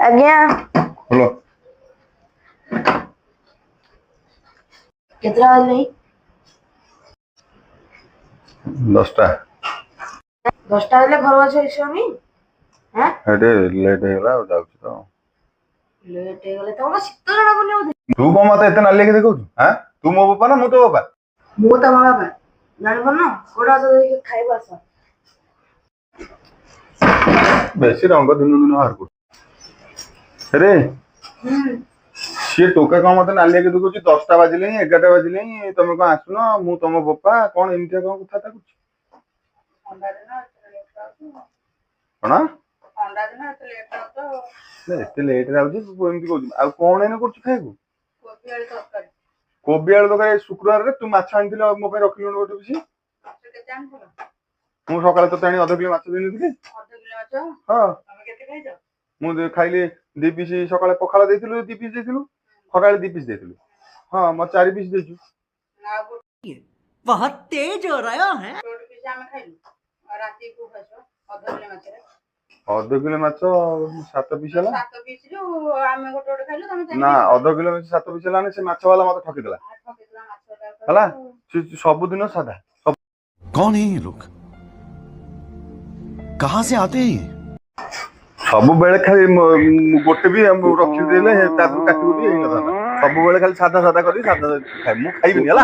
आज्ञा बोलो कितना आज नहीं 10टा 10टा हेले घर अच्छे स्वामी हैं हेडे लेट हेला जाउछि तो लेट हे गले तो शीत जणा बने होते तू को मते एते नाली के देखौ हैं तू मो बापा ना मु तो बापा मु त मामा बा जान बन कोडा तो देख खाइबा स बेसी रंग दिन दिन हार को अरे सी टोका का मते नाली के देखौ 10टा बाजिले 11टा बाजिले तमे को आसुनो मु तम बापा कोन एमितिया कोन कथा ता कुछ अंडा देना कोना अंडा देना तो लेट तो ने एते लेट राउछि तू एमिति कहू आ कोन एने करछु खाइबू कोबी वाली तरकारी कोबी आलू तरकारी शुक्रवार रे तू माछ आनिथिल मो पे रखिलु गोटे बिसी केते आनथलो मु सकाळे तो ताणी आधा किलो माछ देनिथिले आधा किलो माछ हां तमे केते खाइछ मु खाइले 2 पीस सकाळे पखाला देथिलु 2 पीस देथिलु सकाळे 2 पीस देथिलु हां म 4 पीस देछु बहुत तेज हो रहा है रोटी पीस आमे खाइलु और राती को खाइछ आधा किलो माछ रे आधा किलो माछ 7 पीस हला 7 पीस रो आमे गोटे गोटे खाइलु तमे ना आधा किलो माछ 7 पीस हला से माछ वाला मते ठकी देला हला सब दिन सादा कौन है ये लोग कहां से आते हैं ये सब बेले खाली गोटे भी रखी देले तापर काटी उठी हेई नथा सब बेले खाली सादा सादा करी सादा खाइ मु खाइबिनी हला